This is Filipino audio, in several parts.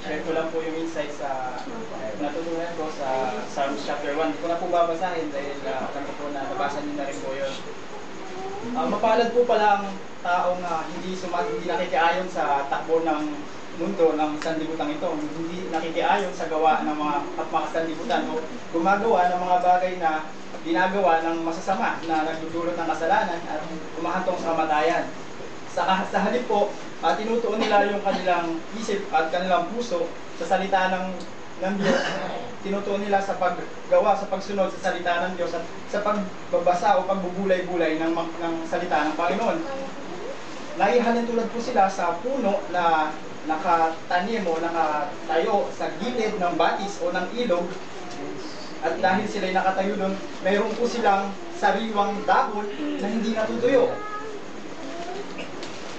share ko lang po yung insight sa natutunan ko sa Psalms chapter 1. Hindi ko na po babasahin dahil alam ko po na nabasa niyo na rin po yun. Mapalad po pala ang taong hindi nakikiayon sa takbo ng mundo ng sanlibutan ito, hindi nakikiayon sa gawa ng mga sanlibutan o gumagawa ng mga bagay na ginagawa ng masasama na nagdudulot ng kasalanan at umahantong sa kamatayan. Sa halip po, tinutuon nila yung kanilang isip at kanilang puso sa salita ng Diyos. Tinutuon nila sa paggawa, sa pagsunod sa salita ng Diyos at sa pagbabasa o pagbubulay-bulay ng salita ng Panginoon. Naihalin tulad po sila sa puno na nakatanim o nakatayo sa gilid ng batis o ng ilog. At dahil sila'y nakatayo doon, mayroon po silang sariwang dahon na hindi natutuyo.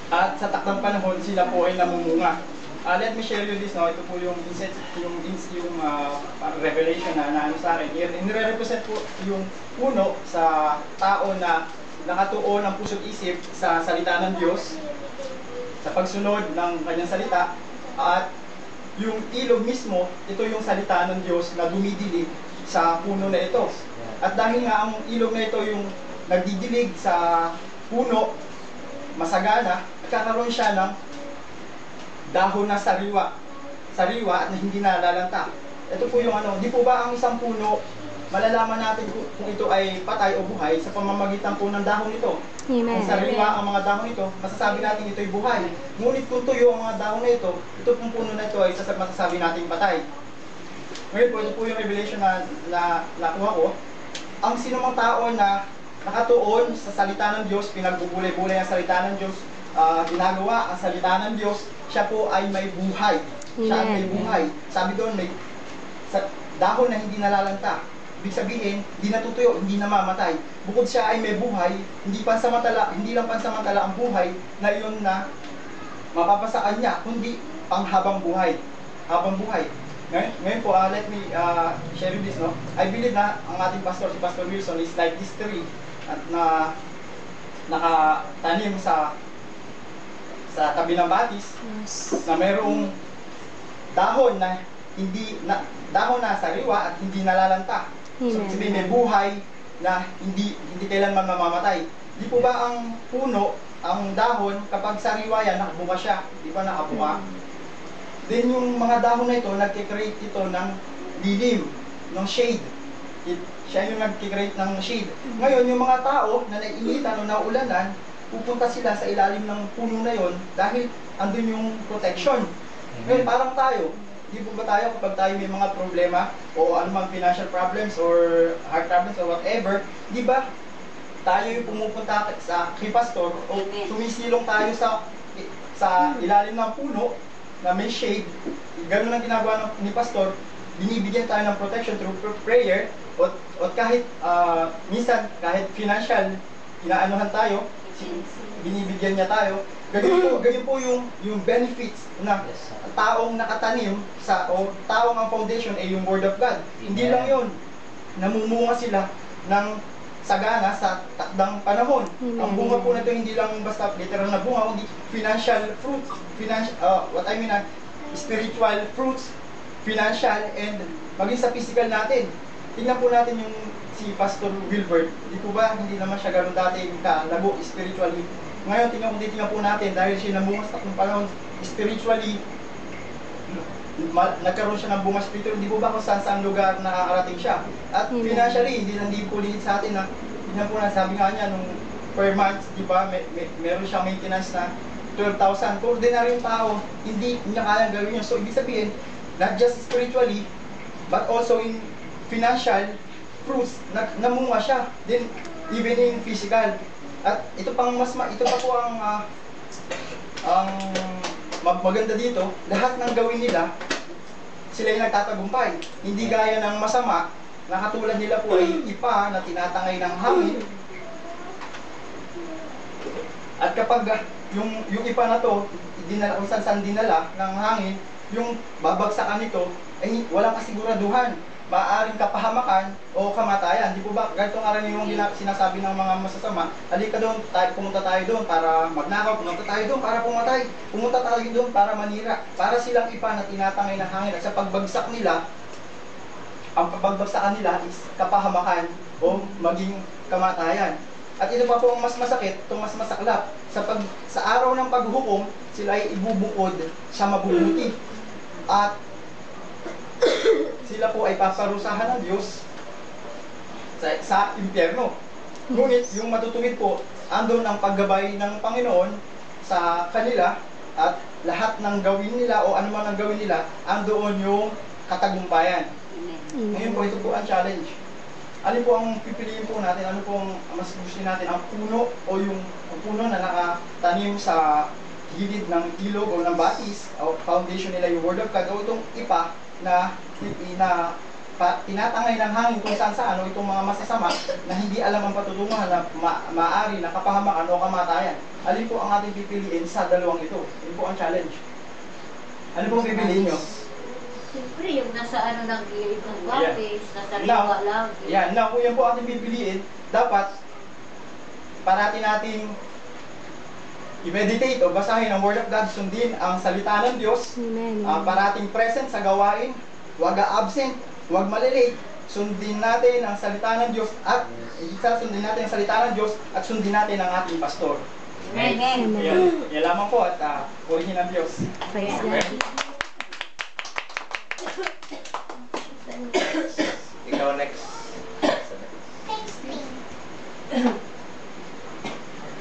At sa takdang panahon, sila po ay namumunga. Let me share you this now. Ito po yung revelation na ano sa akin. Nire-represent po yung puno sa tao na nakatuon ang puso't isip sa salita ng Diyos, sa pagsunod ng kanyang salita, at yung ilog mismo, ito yung salita ng Diyos na dumidilig sa puno na ito. At dahil nga ang ilog na ito yung nagdidilig sa puno, masagana, nagkakaroon siya ng dahon na sariwa at hindi nalalanta. Ito po yung di po ba ang isang puno, malalaman natin kung ito ay patay o buhay sa pamamagitan po ng dahon ito. Amen. Kung sariwa ang mga dahon ito, masasabi natin ito ay buhay. Ngunit kung tuyo ang mga dahon na ito pong puno na ito ay masasabi natin patay. Ngayon po, ito po yung revelation na nakuha ko. Ang sinumang tao na nakatuon sa salita ng Diyos, pinagbubulay-bulay ang salita ng Diyos, ginagawa ang salita ng Diyos, siya po ay may buhay. Siya ay may buhay. Sabi doon, may dahon na hindi nalalanta. Ibig sabihin, hindi natutuyo, hindi namamatay. Bukod siya ay may buhay, hindi lang pansamantala ang buhay na iyon na mapapasaan niya, kundi panghabang buhay. Habang buhay. Ngayon po, let me share this, no? I believe na ang ating pastor, si Pastor Wilson, is like this tree at na nakatanim sa tabi ng batis, na mayroong dahon na dahon na sariwa at hindi nalalanta. So, sabihin, may buhay na hindi kailanman mamamatay. Di po ba ang puno, ang dahon, kapag sariwa yan, nakabunga siya. Di ba nakabunga? Then yung mga dahon na ito, nagkikreate ito ng lilim, ng shade. Siya yung nagkikreate ng shade. Ngayon, yung mga tao na naiinitan o naulanan, pupunta sila sa ilalim ng puno na yon dahil andun yung protection. Ngayon, parang tayo, di po ba tayo kapag tayo may mga problema o anumang financial problems or heart problems or whatever, di ba tayo yung pumupunta kay pastor o sumisilong tayo sa ilalim ng puno na may shade. Ganun ang ginagawa ni pastor, binibigyan tayo ng protection through prayer o kahit minsan kahit financial inaanuhan tayo, binibigyan niya tayo. Ganyan po yung benefits na taong nakatanim o taong ang foundation ay yung Word of God. Hindi lang yun, namumunga sila ng sagana sa takdang panahon. Ang bunga po na ito hindi lang basta literal na bunga, kundi financial fruits, spiritual fruits, financial, and maging sa physical natin. Tingnan po natin yung si Pastor Wilbert. Di po ba, hindi naman siya gano'n dati kalago spiritually. Ngayon, tingnan po natin, dahil siya namunga sa takdang panahon spiritually, nagkaroon siya ng bunga spiritual, hindi po ba kung saan lugar nakakarating siya. At financially, hindi po liit sa atin na, tingnan po na, sabi nga niya, nung per month, di ba, meron siyang maintenance na 12,000. Kung ordinaryong tao, hindi niya kayang gawin yun. So, ibig sabihin, not just spiritually, but also in financial fruits, namunga siya. Then, even in physical. At ito pa po ang maganda dito, lahat ng gawin nila, sila yung nagtatagumpay. Hindi gaya ng masama, na katulad nila po ay ipa na tinatangay ng hangin. At kapag yung ipa na to, kung saan dinala ng hangin, yung babagsakan nito, ay walang kasiguraduhan. maaaring kapahamakan o kamatayan. Di po ba? Ganito nga rin yung sinasabi ng mga masasama. Halika doon, pumunta tayo doon para magnakaw, pumunta tayo doon para pumatay, pumunta tayo doon para manira. Para silang ipa na tinatangay ng hangin. At sa pagbagsak nila, ang pagbagsakan nila is kapahamakan o maging kamatayan. At ito pa po ang mas masakit, itong mas masaklap. Sa araw ng paghuhukom, sila ay ibubukod sa mabubuti. At sila po ay paparusahan ng Diyos sa impyerno. Ngunit yung matutuwid po, andun ang paggabay ng Panginoon sa kanila at lahat ng gawin nila o anuman ang gawin nila, andoon yung katagumpayan. Ngayon po, ito po ang challenge. Ano po ang pipiliin po natin? Ano po ang mas gusto natin? Ang puno o yung puno na nakatanim sa gilid ng ilog o ng batis o foundation nila yung Word of God o itong ipa na tinatangay ng hangin kung saan saan o itong mga masasama na hindi alam ang patutunguhan na maaari na kapahamakan o kamatayan. Alin po ang ating pipiliin sa dalawang ito? Yun po ang challenge. Ano po pipiliin nyo? Siyempre, yung nasa ng gilid ng batis, nasa liwa lagi. Yan. Now, kung yan po ating pipiliin, dapat parati nating i-meditate o basahin ang Word of God, sundin ang salita ng Diyos, parating present sa gawain, huwag absent, huwag malilate, sundin natin ang salita ng Diyos at sundin natin ang salita ng Diyos at sundin natin ang ating pastor. Amen. Yan lamang po at purihin ang Diyos. Praise God. Ikaw next.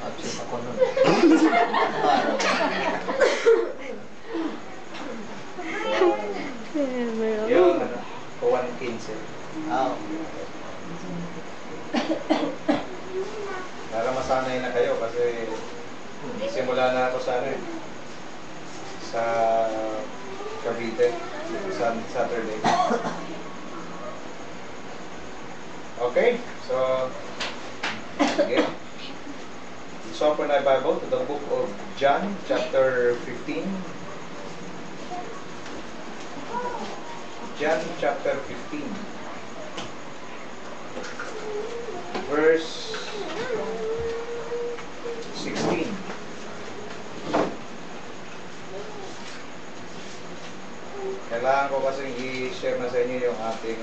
Absent ako nun. Yung ano, 1:15. Para masanay na kayo kasi simula na ako sa ano eh, sa Cavite, sa Saturday. Okay, so again, let's open our Bible to the book of John, chapter 15. John chapter 15, verse 16. Kailangan ko kasi i-share na sa inyo yung ating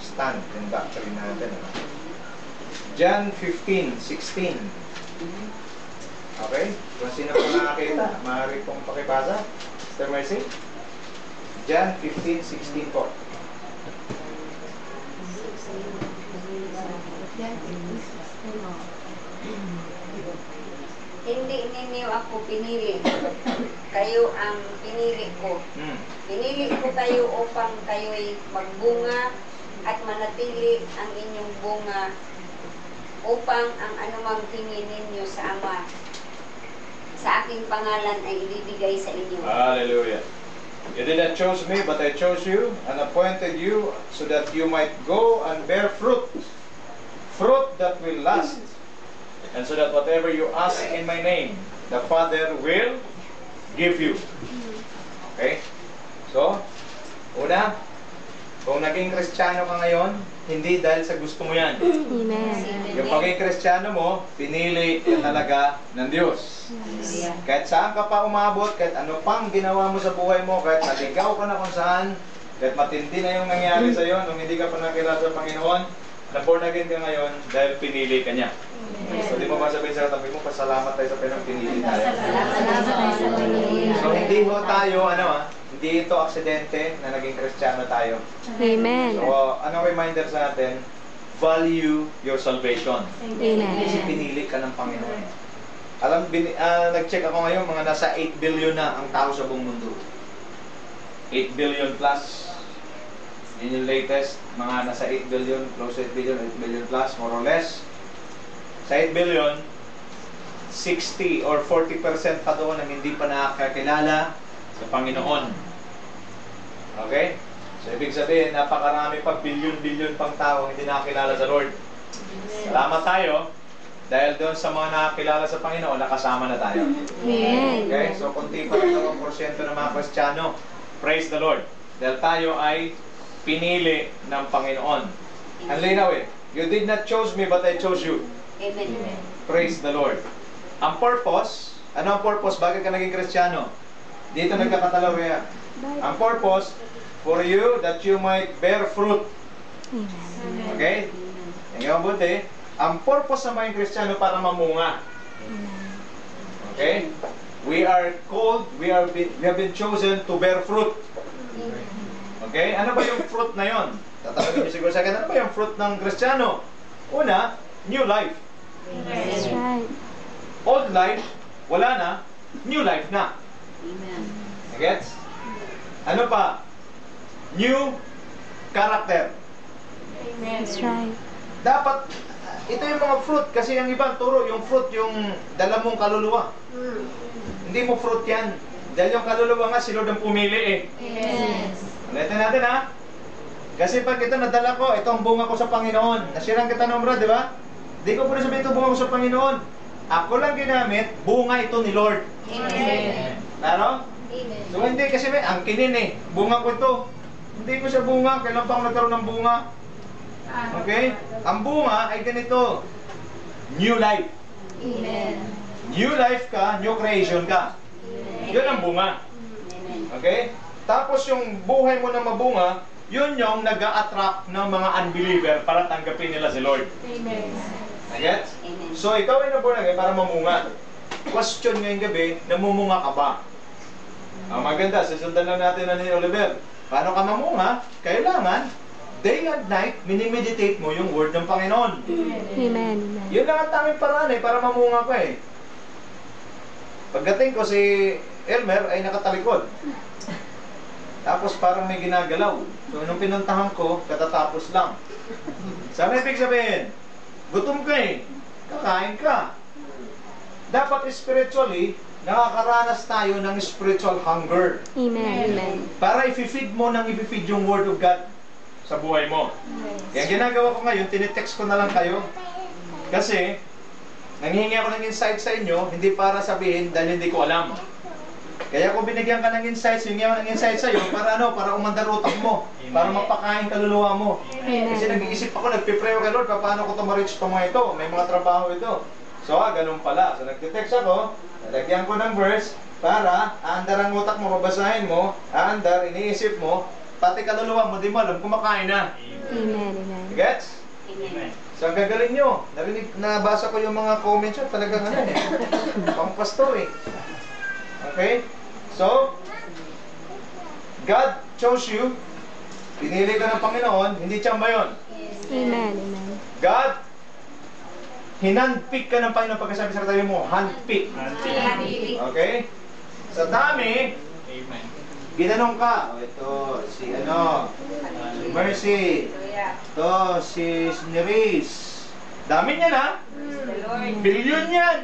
stand, yung doctrine natin. John 15:16. Okay? Kung sino po nakakita, maaari pong pakibasa. Mr. Mercy? John 15:16 po. Hindi ninyo ako pinili. Kayo ang pinili ko. Pinili ko kayo upang kayo'y magbunga at manatili ang inyong bunga upang ang anumang tingin ninyo sa Ama sa aking pangalan ay ibibigay sa inyo. Hallelujah. You did not choose me, but I chose you and appointed you so that you might go and bear fruit. Fruit that will last. And so that whatever you ask in my name, the Father will give you. Okay? So, una, kung naging Kristiyano ka ngayon, hindi dahil sa gusto mo yan. Amen. Yung pagiging Kristiyano mo, pinili ka talaga ng Diyos. Kahit saan ka pa umabot, kahit ano pang ginawa mo sa buhay mo, kahit naligaw ka na kung saan, kahit matindi na yung nangyari sa iyo, nung hindi ka pa nakilala sa Panginoon, na born again ka ngayon dahil pinili ka niya. So, di mo ba sabihin sa katabi mo, pasalamat tayo sa pinili tayo. So, hindi ho tayo, hindi ito aksidente na naging Kristiyano tayo. Amen. So, anong reminder sa atin? Value your salvation. Amen. Kasi pinili ka ng Panginoon. Nag-check ako ngayon, mga nasa 8 billion na ang tao sa buong mundo. 8 billion plus. Yun yung latest, mga nasa 8 billion, close to 8 billion, 8 billion plus, more or less. Sa 8 billion, 60 or 40% pa doon ang hindi pa nakakilala sa Panginoon. Okay? So, ibig sabihin, napakarami pa, billion-billion pang tao hindi nakakilala sa Lord. Salamat tayo, dahil doon sa mga nakakilala sa Panginoon, nakasama na tayo. Amen. Okay? So, kunti pa rin ang porsyento ng mga Kristiyano. Praise the Lord. Dahil tayo ay pinili ng Panginoon. Ang linaw eh. You did not choose me, but I chose you. Amen. Praise the Lord. Ang purpose, ano ang purpose? Bakit ka naging Kristiyano? Dito nagkakatalaw kaya. Ang purpose, for you, that you might bear fruit. Okay? Yung mabuti, ang purpose ng mga Kristiyano para mamunga. Okay? We are called, we have been chosen to bear fruit. Okay? Ano ba yung fruit na yon? Tatanungin niyo siguro sa akin, ano ba yung fruit ng Kristiyano? Una, new life. That's right. Old life, wala na, new life na. Amen. Gets? Ano pa? New character. That's right. Dapat, ito yung mga fruit, kasi yung ibang turo, yung fruit, yung dala mong kaluluwa. Hindi mo fruit yan. Dahil yung kaluluwa nga, si Lord ang pumili eh. Yes. Ulitin natin ha. Kasi pag ito nadala ko, ito ang bunga ko sa Panginoon. Nasirang kita nombra, di ba? Di ko pwede sabihin ito bunga ko sa Panginoon. Ako lang ginamit, bunga ito ni Lord. Amen. Claro? Amen. So hindi kasi may angkinin eh. Bunga ko ito. Hindi ko siya bunga. Kailan pa ako nagkaroon ng bunga? Okay? Ang bunga ay ganito. New life. Amen. New life ka, new creation ka. Yun ang bunga. Okay? Tapos yung buhay mo na mabunga, yun yung nag-a-attract ng mga unbeliever para tanggapin nila si Lord. Amen. Gets? Amen. So ikaw ay naborn again para mamunga. Question ngayong gabi, namumunga ka ba? Ang maganda, susundan lang natin na ni Oliver. Paano ka mamunga? Kailangan, day and night, minimeditate mo yung word ng Panginoon. Amen. Yun lang ang tanging paraan eh, para mamunga ka eh. Pagdating ko si Elmer ay nakatalikod. Tapos parang may ginagalaw. So nung pinuntahan ko, katatapos lang. Sana ibig sabihin, gutom ka eh, kakain ka. Dapat spiritually, nakakaranas tayo ng spiritual hunger. Amen. Amen. Para i-feed mo nang i-feed yung Word of God sa buhay mo. Kaya ginagawa ko ngayon, tinitext ko na lang kayo. Kasi, nanghihingi ako ng insight sa inyo, hindi para sabihin dahil hindi ko alam. Kaya kung binigyan ka ng insights, hingi ako ng insight sa iyo para ano, para umandar utak mo, para mapakain kaluluwa mo. Kasi nag-iisip ako, nagpipray ako kay Lord, paano ko ito ma-reach pa mga ito? May mga trabaho ito. So, ganun pala. So, nagtitext ako, nalagyan ko ng verse para aandar ang utak mo, mabasahin mo, aandar, iniisip mo, pati kaluluwa mo, di mo alam, kumakain na. Amen. Amen. Gets? Amen. So, ang gagaling nyo. Nabasa ko yung mga comments yun, talagang ano eh. Pang pastor eh. Okay? So, God chose you. Pinili ka ng Panginoon, hindi tsamba yun. Amen. Amen. God, hinandpick ka ng Panginoon pagkasabi sa katabi mo, handpick. Okay? Sa dami, ginanong ka. O, ito, si ano, si Mercy. Ito, si Neris. Dami niyan ha? Bilyon yan.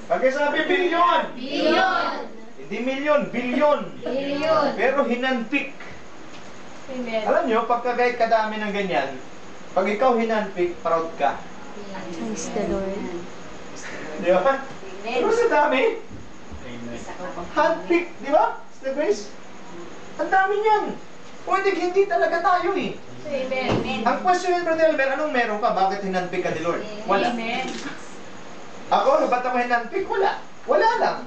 Pagkasabi bilyon. Bilyon. Hindi milyon, bilyon. Bilyon. Pero hinandpick. Amen. Alam nyo, pagka kahit kadami ng ganyan, pag ikaw hinandpick, proud ka. Praise the Lord. Di ba? Pero sa dami, handpick, di ba? Sister Grace? Ang dami niyan. Pwede hindi talaga tayo eh. Amen. Ang question ni Brother Elmer, anong meron ka? Bakit hinandpick ka ni Lord? Wala. Amen. Ako, ba't ako hinandpick? Wala. Wala lang.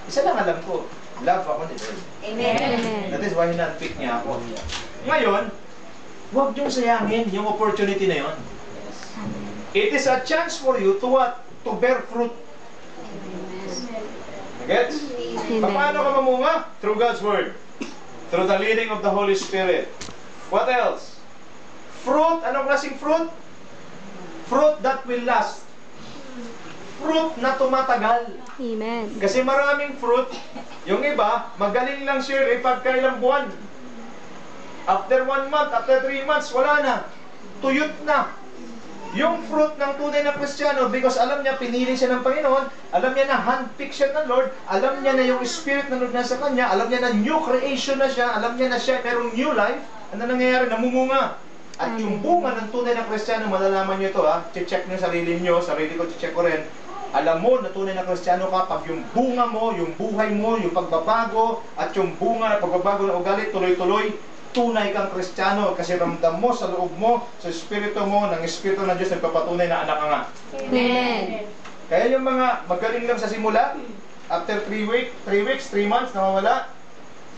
Isa lang alam ko. Love ako ni Lord. Amen. Amen. That is why hinandpick niya ako. Ngayon, huwag niyong sayangin yung opportunity na yon. It is a chance for you to what? To bear fruit. Gets? Paano ka mamunga? Through God's Word. Through the leading of the Holy Spirit. What else? Fruit. Anong klaseng fruit? Fruit that will last. Fruit na tumatagal. Amen. Kasi maraming fruit, yung iba, magaling lang siya pagkailang buwan. After 1 month, after 3 months, wala na. Tuyot na. Yung fruit ng tunay na Kristiyano, because alam niya, pinili siya ng Panginoon, alam niya na handpick siya ng Lord, alam niya na yung Spirit ng Lord nasa kanya, alam niya na new creation na siya, alam niya na siya merong new life, ano nangyayari? Namumunga. At yung bunga ng tunay na Kristiyano, malalaman niyo ito ha, check niyo sarili niyo, sarili ko check ko rin, Alam mo na tunay na Kristiyano ka pag yung bunga mo, yung buhay mo, yung pagbabago, at yung bunga na pagbabago ng ugali, tuloy-tuloy, tunay kang Kristiyano kasi ramdam mo sa loob mo, sa espiritu mo, ng espiritu ng Diyos nagpapatunay na anak ka nga. Amen. Kaya yung mga magaling lang sa simula, after 3 weeks, 3 months, nawawala,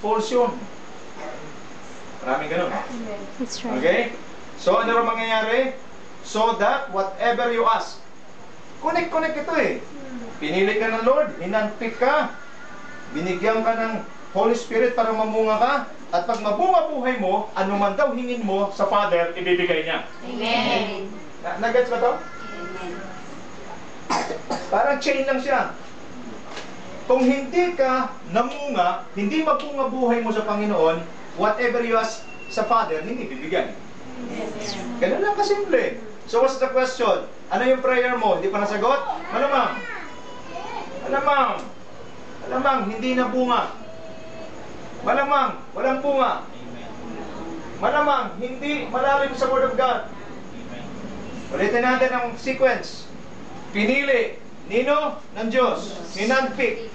false yun. Maraming ganun. That's right. Okay? So, ano rin mangyayari? So that whatever you ask, connect ito eh. Pinili ka ng Lord, hinanpick ka, binigyan ka ng Holy Spirit para mamunga ka, at pag mabunga buhay mo, ano man daw hingin mo sa Father, ibibigay niya. Amen. Nagets ba to? Amen. Parang chain lang siya. Kung hindi ka namunga, hindi mabunga buhay mo sa Panginoon, whatever you ask sa Father, hindi bibigyan. Ganun lang kasimple. So what's the question? Ano yung prayer mo? Hindi pa nasagot? Malamang. Malamang, hindi na bunga. Malamang, walang bunga. Malamang, hindi malalim sa Word of God. Ulitin natin ang sequence. Pinili, nino ng Diyos, hinandpick.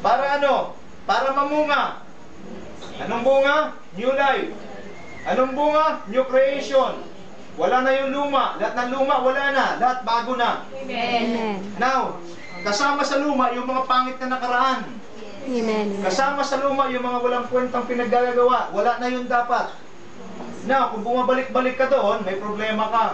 Para ano? Para mamunga. Anong bunga? New life. Anong bunga? New creation. Wala na yung luma. Lahat ng luma, wala na. Lahat bago na. Amen. Now, kasama sa luma yung mga pangit na nakaraan. Amen. Kasama sa luma yung mga walang kwentang pinaggagawa. Wala na yun dapat. Now, kung bumabalik-balik ka doon, may problema ka.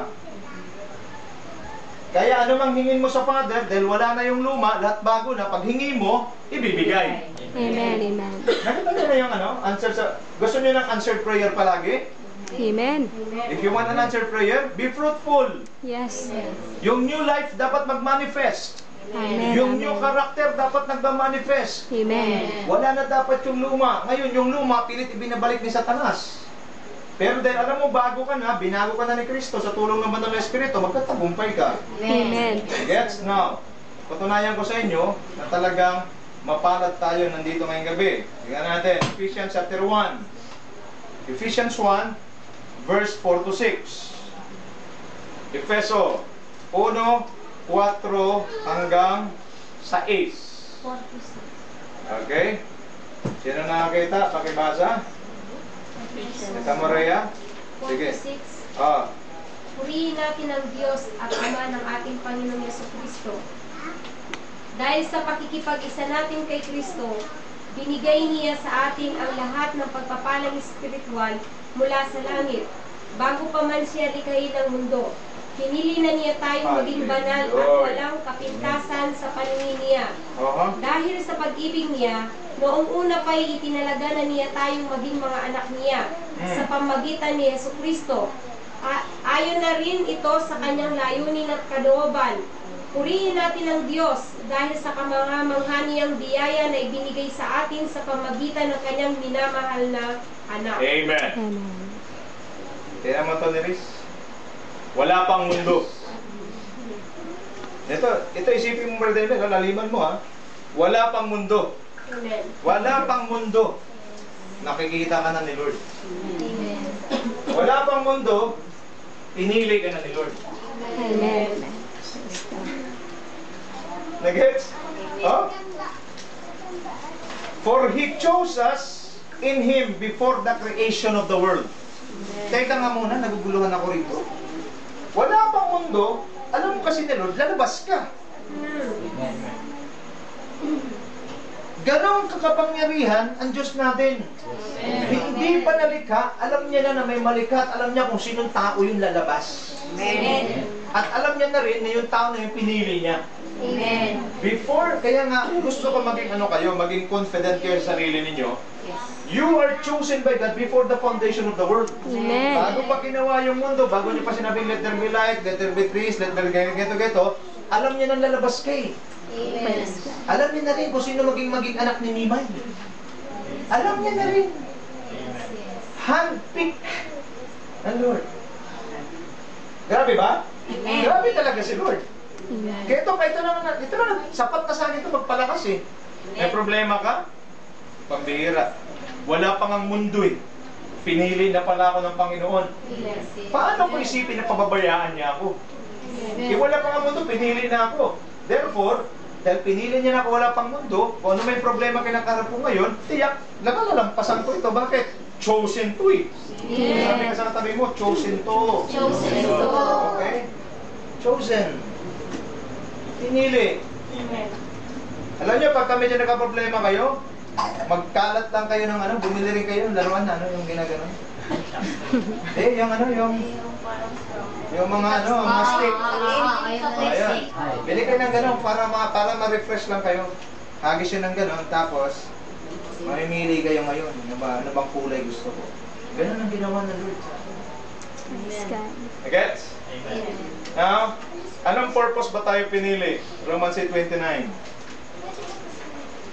Kaya ano mang hingin mo sa Father, dahil wala na yung luma, lahat bago na, pag hingi mo, ibibigay. Amen. Amen. Nakita nyo na yung answer sa... Gusto nyo ng answered prayer palagi? Amen. If you want an answered prayer, be fruitful. Yes. Yung new life dapat mag-manifest. Amen. Yung new Amen. character dapat nagma-manifest. Amen. Wala na dapat yung luma. Ngayon, yung luma, pilit ibinabalik ni Satanas. Pero dahil alam mo, bago ka na, binago ka na ni Kristo sa tulong ng Banal na Espiritu, magtatagumpay ka. Amen. Gets? Now, patunayan ko sa inyo na talagang mapalad tayo nandito ngayong gabi. Tingnan natin, Ephesians chapter 1. Ephesians 1, verse 4 to 6. Efeso 1, 4 hanggang 6. Okay? Sino nakakita? Pakibasa. Kita mo, Rhea? Sige. 4-6. Ah. Purihin natin ang Diyos at Ama ng ating Panginoong Jesucristo. Dahil sa pakikipag-isa natin kay Kristo, binigay niya sa atin ang lahat ng pagpapalang espiritual mula sa langit. Bago pa man siya likhain ng mundo, pinili na niya tayong maging banal at walang kapintasan sa paningin niya. Dahil sa pag-ibig niya, noong una pa'y itinalaga na niya tayong maging mga anak niya sa pamagitan ni Jesucristo. Ayon na rin ito sa kanyang layunin at kalooban. Purihin natin ang Diyos dahil sa kamangamanghaniyang biyaya na ibinigay sa atin sa pamagitan ng kanyang minamahal na anak. Amen. Amen. Kaya mo ito, Neris? Wala pang mundo. Ito isipin mo, Brother Emel, laliman mo ha. Wala pang mundo. Amen. Wala pang mundo. Nakikita ka na ni Lord. Amen. Wala pang mundo, pinili ka na ni Lord. Amen. Nag-gets? Oh? For He chose us in Him before the creation of the world. Teka nga muna, naguguluhan ako rito. Wala pang mundo, alam mo kasi ni Lord, lalabas ka. Ganon kakapangyarihan ang Diyos natin. Hindi pa nalikha, alam niya na may malikha at alam niya kung sinong tao yung lalabas. Amen. At alam niya na rin na yung tao na yung pinili niya. Amen. Before, kaya nga, gusto ko maging maging confident kayo sa sarili ninyo. You are chosen by God before the foundation of the world. Amen. Bago pa ginawa yung mundo, bago niya pa sinabing let there be light, let there be trees, let there be geto, alam niya nang lalabas kay. Amen. Alam niya na rin kung sino maging anak ni Nimay. Alam niya na rin. Handpick ng Lord. Grabe ba? Amen. Grabe talaga si Lord. Amen. Kaya ito na, sapat na sa akin ito magpalakas eh. May problema ka? Pambihira. Wala pang ang mundo eh. Pinili na pala ako ng Panginoon. Paano ko isipin na pababayaan niya ako? Eh wala pang ang mundo, pinili na ako. Therefore, dahil pinili niya na kung wala pang mundo, kung ano may problema kinakarap ko ngayon, tiyak, lampasan ko ito. Bakit? Chosen to eh. Sabi ka sa katabi mo, chosen to. Chosen to. Okay? Chosen. Pinili. Amen. Alam niyo, pag kami dyan nagka-problema kayo, magkalat lang kayo ng ano, bumili rin kayo ng laruan na ano, yung ginaganon. Yung ano, yung mga ano, mga stick. Ayan. Bili kayo ng gano'n para ma-refresh lang kayo. Hagis yun ng gano'n, tapos mamimili kayo ngayon. Ano bang kulay gusto ko? Ganun ang ginawa ng Lord sa akin. Praise God. Gets? Now, anong purpose ba tayo pinili? Romans 8:29.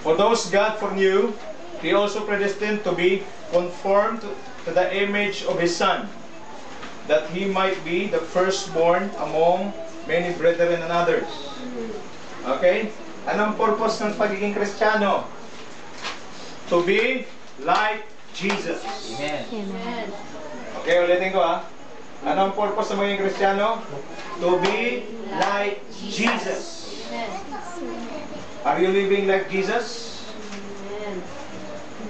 For those God foreknew, He also predestined to be conformed to the image of His Son, that He might be the firstborn among many brethren and others. Okay? Anong purpose ng pagiging Kristiyano? To be like Jesus. Amen. Okay, ulitin ko ha. Anong purpose ng maging Kristiyano? To be like Jesus. Are you living like Jesus?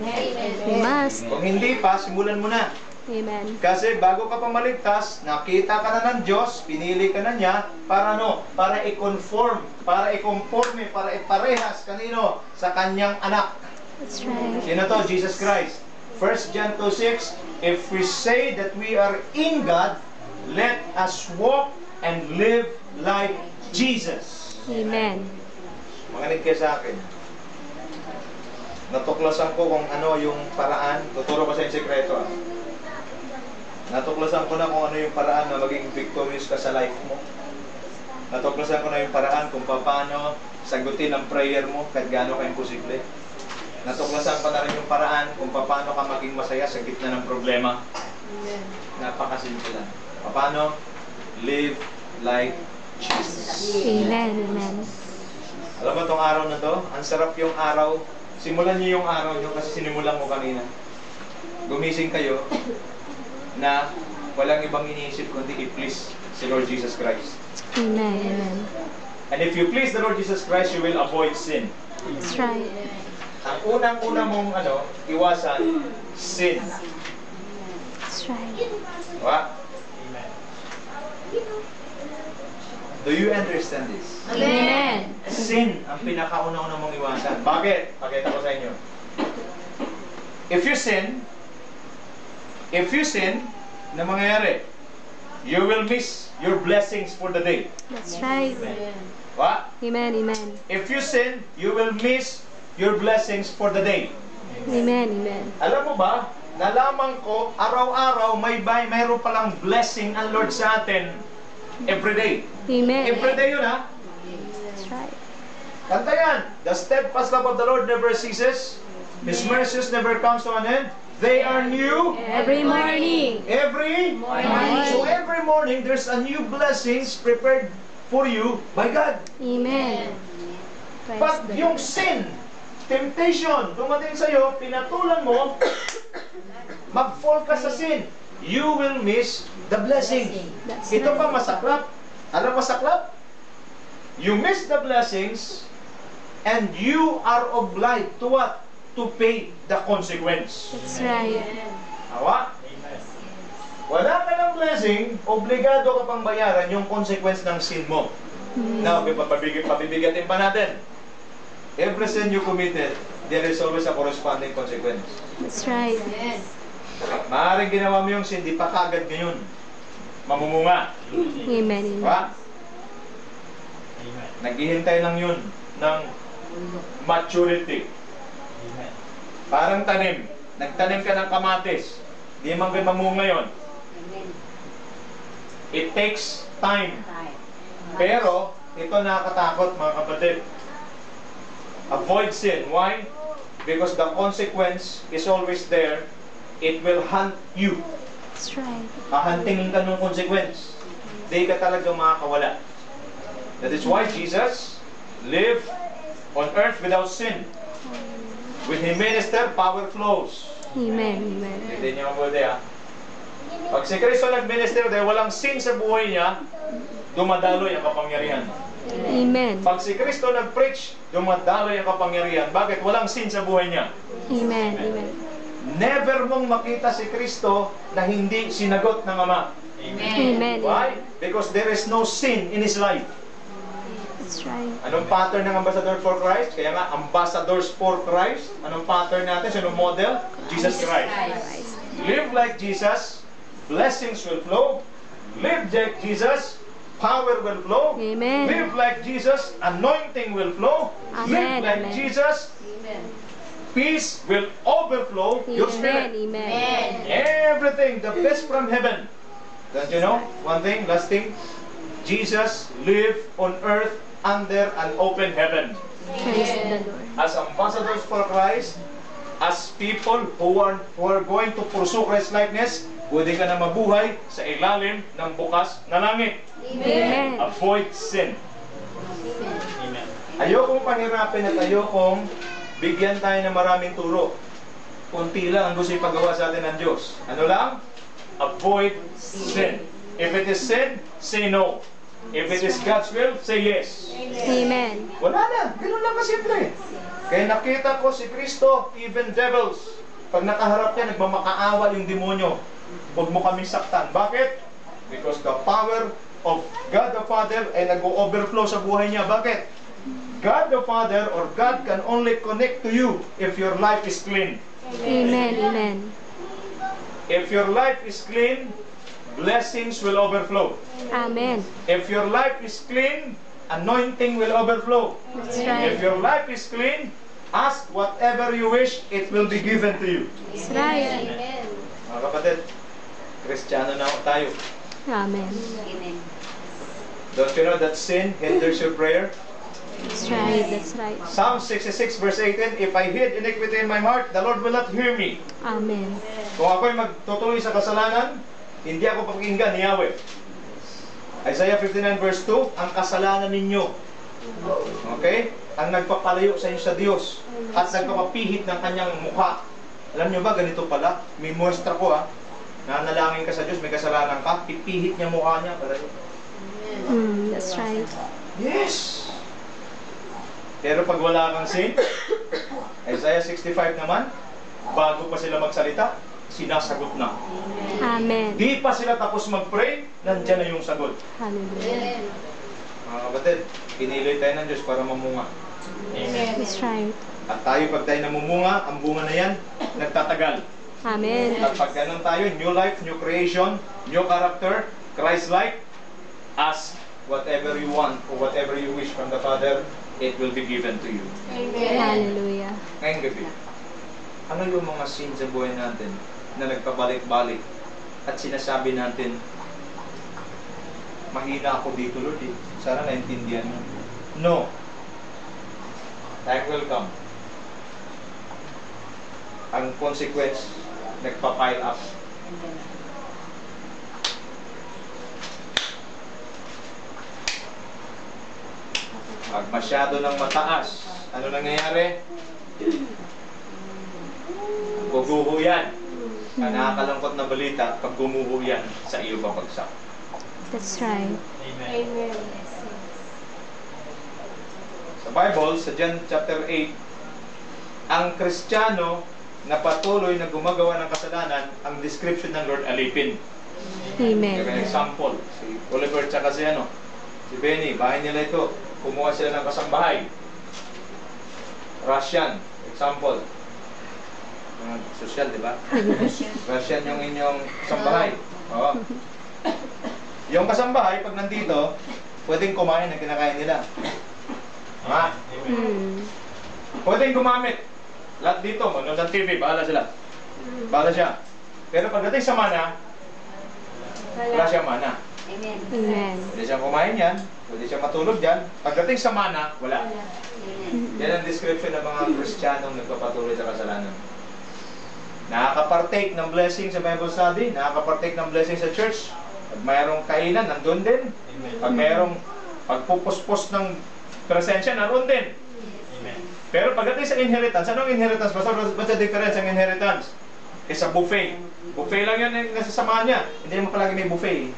We must. Kung hindi pa, simulan mo na. Amen. Kasi bago ka pa maligtas, nakita ka na ng Diyos, pinili ka na niya, para ano? Para i-conform, para i-conforme, para iparehas kanino? Sa kanyang anak. That's right. Sino to? Jesus Christ. 1 John 2:6, if we say that we are in God, let us walk and live like Jesus. Amen. Makinig kayo sa akin. Natuklasan ko kung ano yung paraan. Tuturo ko sa yung sekreto. Natuklasan ko na kung ano yung paraan na maging victorious ka sa life mo. Natuklasan ko na yung paraan kung paano sagutin ang prayer mo kahit gaano ka imposible. Natuklasan ko na rin yung paraan kung paano ka maging masaya sa gitna ng problema. Napakasimple lang. Paano? Live like Jesus. Amen. Amen. Alam mo itong araw na to? Ang sarap yung araw. Simulan niyo yung araw niyo kasi sinimulan ko kanina. Gumising kayo na walang ibang iniisip kundi i-please si Lord Jesus Christ. Amen. Amen. And if you please the Lord Jesus Christ, you will avoid sin. That's right. Ang unang-una mong iwasan, sin. That's right. Diba? Do you understand this? Amen. Sin ang pinakauna-una mong iwasan. Bakit? Pakita ko sa inyo. If you sin, na mangyayari? You will miss your blessings for the day. That's right. What? Amen. Amen. If you sin, you will miss your blessings for the day. Amen. Amen. Alam mo ba, nalaman ko, araw-araw mayroon palang blessing ang Lord sa atin every day. Amen. Every day yun ha. That's right. Kanta yan. The steadfast love of the Lord never ceases. His mercies never comes to an end. They are new Every morning. every Morning. So every morning, there's a new blessings prepared for you by God. Amen. Praise Pag the yung Lord. sin, temptation, dumating sa'yo, pinatulan mo, mag-fall ka sa sin, you will miss the blessing. That's Ito right. pa masaklap. Alam masaklap? You miss the blessings and you are obliged to what? To pay the consequence. That's right. Awa? Wala ka ng blessing, obligado ka pang bayaran yung consequence ng sin mo. Now, pabibigatin pa natin. Every sin you committed, there is always a corresponding consequence. That's right. Maaaring ginawa mo yung sin, di pa kagad ngayon. Mamumunga. Amen. Amen. Diba? Naghihintay lang yun ng maturity. Parang tanim. Nagtanim ka ng kamatis. Di man mamunga yun. It takes time. Pero, ito nakakatakot mga kapatid. Avoid sin. Why? Because the consequence is always there. It will hunt you. That's right. Hahantingin ka ng consequence. Di ka talaga makakawala. That is why Jesus lived on earth without sin. When He ministered, power flows. Amen. Amen. Hindi niyo mabuti ha. Pag si Kristo nag-minister dahil walang sin sa buhay niya, dumadaloy ang kapangyarihan. Amen. Pag si Kristo nag-preach, dumadaloy ang kapangyarihan. Bakit? Walang sin sa buhay niya. Amen. Amen. Never mong makita si Kristo na hindi sinagot ng Ama. Amen. Why? Because there is no sin in His life. That's right. Anong pattern ng Ambassador for Christ? Kaya nga, Ambassadors for Christ. Anong pattern natin? Sino model? Jesus Christ. Live like Jesus, blessings will flow. Live like Jesus, power will flow. Amen. Live like Jesus, anointing will flow. Live Amen. like Amen. Jesus, peace will overflow your Amen. spirit. Amen. Everything, the best from heaven. Don't you know? One thing, last thing. Jesus lived on earth under an open heaven. Praise the Lord. As ambassadors for Christ, as people who are going to pursue Christ likeness, pwede ka na mabuhay sa ilalim ng bukas na langit. Amen. Avoid sin. Ayokong pahirapin at ayokong bigyan tayo ng maraming turo. Kunti lang ang gusto ipagawa sa atin ng Diyos. Ano lang? Avoid sin. If it is sin, say no. If it is God's will, say yes. Amen. Wala na. Ganun lang kasimple. Kaya nakita ko si Kristo, even devils, pag nakaharap niya, nagmamakaawa yung demonyo. Huwag mo kaming saktan. Bakit? Because the power of God the Father ay nag-overflow sa buhay niya. Bakit? God the Father or God can only connect to you if your life is clean. Amen. Amen. If your life is clean, blessings will overflow. Amen. If your life is clean, anointing will overflow. That's If right. your life is clean, ask whatever you wish, it will be given to you. That's right. Mga kapatid, Kristiyano na tayo. Amen. Amen. Don't you know that sin hinders your prayer? That's right. That's right. Psalm 66 verse 18, if I hid iniquity in my heart, the Lord will not hear me. Amen. Kung ako'y magtutuloy sa kasalanan, hindi ako pakinggan ni Yahweh. Isaiah 59 verse 2, ang kasalanan ninyo, okay, ang nagpapalayo sa inyo sa Diyos at nagpapapihit ng kanyang mukha. Alam nyo ba, ganito pala, may muestra ko nanalangin ka sa Diyos, may kasalanan ka, pipihit niya mukha niya. That's right. Yes! Pero pag wala kang sin, Isaiah 65 naman, bago pa sila magsalita, sinasagot na. Amen. Di pa sila tapos mag-pray, nandyan na yung sagot. Hallelujah. Mga kapatid, pinili tayo ng Diyos para mamunga. That's right. At tayo pag tayo namumunga, ang bunga na yan, nagtatagal. Amen. At pag ganun tayo, new life, new creation, new character, Christ-like, ask whatever you want or whatever you wish from the Father, it will be given to you. Hallelujah. Ngayong gabi, ano yung mga sin sa buhay natin na nagpabalik-balik at sinasabi natin, mahina ako dito, Lord. Sana naintindihan mo. No. Time will come. Ang consequence, nagpa-pile up. Pag masyado ng mataas, ano nangyayari? Guguho yan. Ang nakakalangkot na balita, pag gumuho yan, sa iyo babagsak. That's right. Amen. Sa Bible, sa John chapter 8, ang Kristiyano na patuloy na gumagawa ng kasalanan, ang description ng Lord alipin. Amen. Kaya example, si Oliver tsaka si Benny, bahay nila ito, kumuha sila ng kasambahay. Russian, example. Social, di ba? Russian yung inyong kasambahay. Oo. Yung kasambahay, pag nandito, pwedeng kumain ng kinakain nila. Ha? Pwedeng gumamit. Lahat dito, manood ng TV, bahala sila. Bahala siya. Pero pagdating sa mana, wala siyang mana. Amen. Amen. Pwede siyang kumain yan, pwede siyang matulog yan. Pagdating sa mana, wala. Yan ang description ng mga Kristiyanong nagpapatuloy sa kasalanan. Nakaka-partake ng blessing sa Bible study, nakaka-partake ng blessing sa church. Pag mayroong kainan, nandun din. Pag mayroong pagpupuspos ng presensya, naroon din. Pero pagdating sa inheritance, anong inheritance? What's the difference ng inheritance? It's a buffet. Buffet lang yan yung nasasamahan niya. Hindi naman palagi may buffet.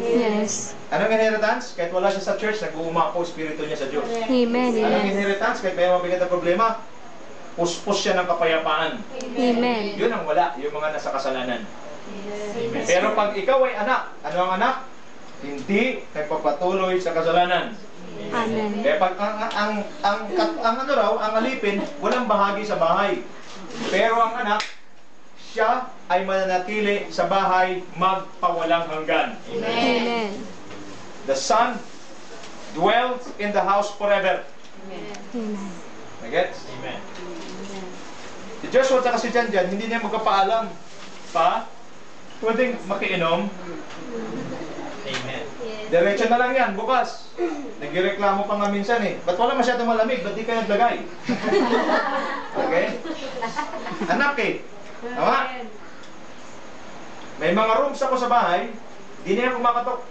Yes. Anong inheritance? Kahit wala siya sa church, nag-uumapo spirito niya sa Diyos. Amen. Anong Amen. inheritance? Kahit may mabigat na problema, puspos siya ng kapayapaan. Amen. Yun ang wala, yung mga nasa kasalanan. Pero pag ikaw ay anak, ano ang anak? Hindi nagpapatuloy sa kasalanan. Amen. Kaya pag ang alipin, walang bahagi sa bahay. Pero ang anak, siya ay mananatili sa bahay magpawalang hanggan. Amen. The son dwells in the house forever. Amen. Nagets? Si Joshua at si Janjan, hindi niya magpapaalam pa, pwedeng makiinom. Diretso na lang yan, bukas. Nagreklamo pa nga minsan eh. Ba't wala masyadong malamig? Ba't di ka naglagay? Okay? Anak eh. Tama? May mga rooms ako sa bahay, di na yan kumakatok.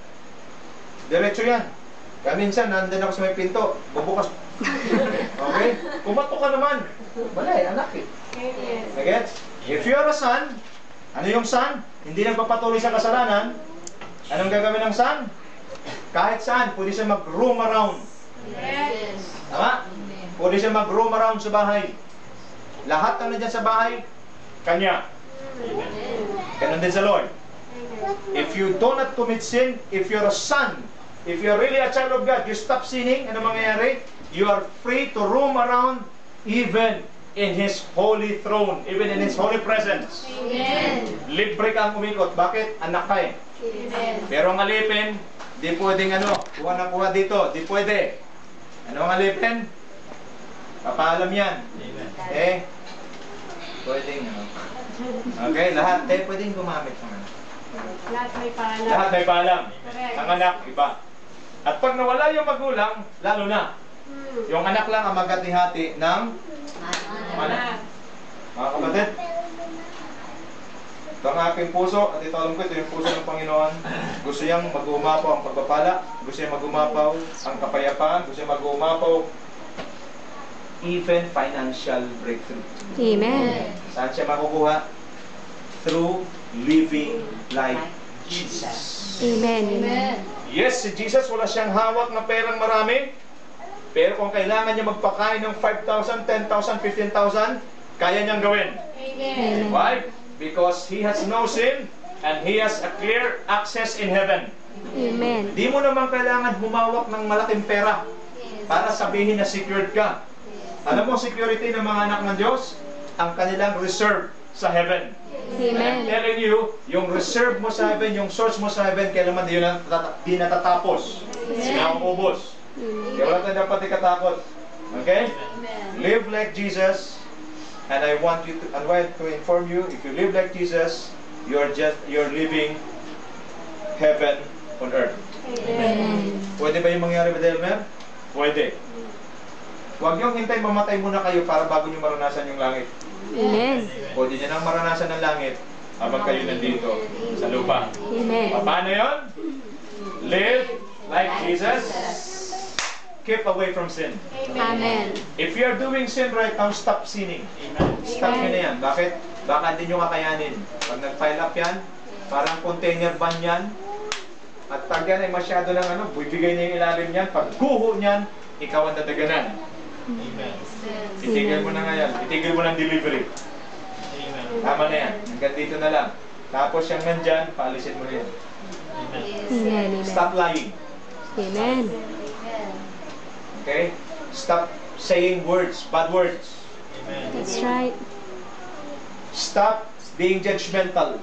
Diretso yan. Kaya minsan, nandun ako sa may pinto, bubukas. Okay? Kumatok ka naman. Wala eh, anak eh. Nagets? If you are a son, ano yung son? Hindi nagpapatuloy sa kasalanan. Anong gagawin ng son? Kahit saan, pwede siya mag-roam around. Tama? Pwede siya mag-roam around sa bahay. Lahat na nandiyan sa bahay, kanya. Ganun din sa Lord. If you do not commit sin, if you're a son, if you're really a child of God, you stop sinning, ano mangyayari? You are free to roam around even in His holy throne, even in His holy presence. Libre kang umikot. Bakit? Anak ka eh. Pero ang alipin, di pwedeng kuha ng kuha dito. Di pwede. Ano ang alipin? Papaalam yan. Eh, pwedeng Okay, lahat. Pwedeng gumamit ng anak. Lahat may paalam. Lahat may paalam. Ang anak, iba. At pag nawala yung magulang, lalo na. Yung anak lang ang magati-hati ng anak. Mga kapatid, ito ang aking puso, at ito alam ko, ito yung puso ng Panginoon. Gusto niyang mag-uumapaw ang pagpapala, gusto niyang mag-uumapaw ang kapayapaan, gusto niyang mag-uumapaw even financial breakthrough. Amen. Saan siya makukuha? Through living like Jesus. Amen. Amen. Yes, si Jesus wala siyang hawak na perang marami, pero kung kailangan niya magpakain ng 5,000, 10,000, 15,000, kaya niyang gawin. Amen. Why? Because He has no sin and He has a clear access in heaven. Amen. Di mo naman kailangan humawak ng malaking pera para sabihin na secured ka. Alam mo, security ng mga anak ng Diyos, ang kanilang reserve sa heaven. And I'm Amen. telling you, yung reserve mo sa heaven, yung source mo sa heaven, kailangan di natatapos. Sinakubos. Kaya wala tayong dapat ikatakot. Okay? Live like Jesus. And I want to inform you, if you live like Jesus, you're living heaven on earth. Amen. Pwede ba yung mangyari, Brother Elmer? Pwede. Huwag niyong hintay mamatay muna kayo para bago niyo maranasan yung langit. Amen. Pwede niyo nang maranasan ng langit habang kayo nandito sa lupa. Amen. Paano yun? Live like Jesus. Keep away from sin. Amen. If you are doing sin right now, stop sinning. Stop nyo na yan. Bakit? Baka hindi nyo kakayanin. Pag nag-pile up yan, parang container van yan. At pag yan ay masyado ng bibigay na yung ilalim yan, pag guho niyan, ikaw ang dadaganan. Itigil mo na nga yan. Itigil mo ng delivery. Tama na yan. Hanggang dito na lang. Tapos yung nandyan, paalisin mo na yan. Amen. Stop lying. Amen. Okay? Stop saying words, bad words. That's right. Stop being judgmental.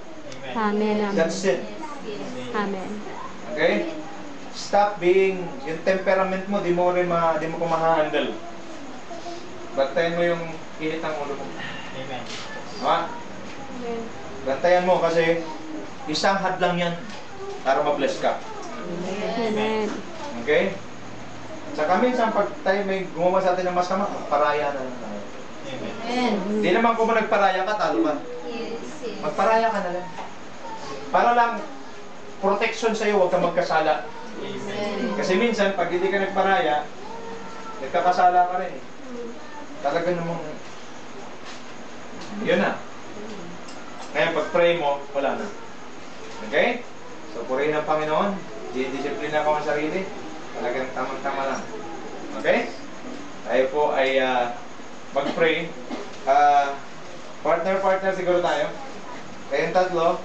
Amen. That's Amen. sin. Amen. Okay? Stop being, yung temperament mo, di mo ko ma-handle. Bantayan mo yung init ng ulo mo. Ha? Bantayan mo kasi isang hadlang yan para ma-bless ka. Amen. Okay? Saka minsan pag tayo may gumawa sa atin ng masama, paraya na lang tayo. Di naman kung nagparaya ka, talo ka. Magparaya ka na lang. Para lang protection sa'yo, huwag kang magkasala. Kasi minsan, pag hindi ka nagparaya, nagkakasala ka rin eh. Talaga namang, yun na. Ngayon, pag pray mo, wala na. Okay? So, purihin ng Panginoon. Didisiplina ko ang sarili. Talagang tamang-tama lang. Okay? Tayo po ay mag-pray. Partner siguro tayo. Kayong tatlo.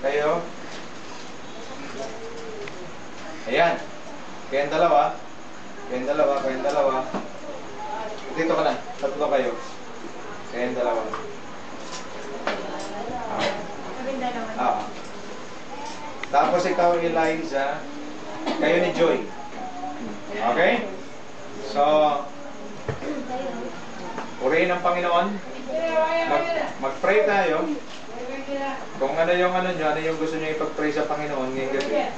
Kayo. Ayan. Kayong dalawa. Kayong dalawa. Dito ka na. Tatlo kayo. Kayong dalawa. Tapos ikaw, Eliza. Kayo ni Joy. Okay? So, purihin ng Panginoon. Mag-pray tayo. Kung ano yung gusto niyo ipag-pray sa Panginoon ngayong gabi.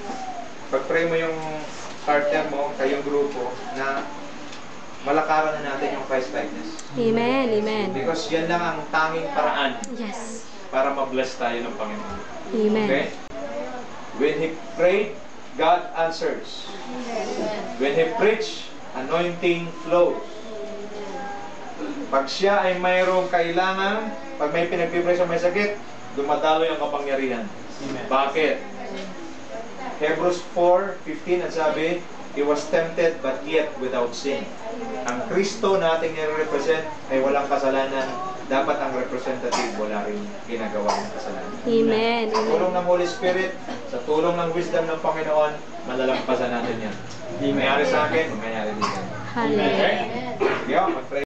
Pag-pray mo yung partner mo, kayong grupo, na malakaran na natin yung Christ-likeness. Amen. Amen. Because yan lang ang tanging paraan Yes. para ma-bless tayo ng Panginoon. Amen. Okay? When he prayed, God answers. When he preached, anointing flows. Pag siya ay mayroong kailangan, pag may pinagpipray sa may sakit, dumadaloy ang kapangyarihan. Bakit? Hebrews 4:15 ang sabi, he was tempted but yet without sin. Ang Kristo nating nire-represent ay walang kasalanan. Dapat ang representative wala rin ginagawa ng kasalanan. Amen. Sa tulong ng Holy Spirit, sa tulong ng wisdom ng Panginoon, malalampasan natin yan. Mangyari sa akin, mangyari din yan. Hallelujah. Okay? Sige, mag-pray.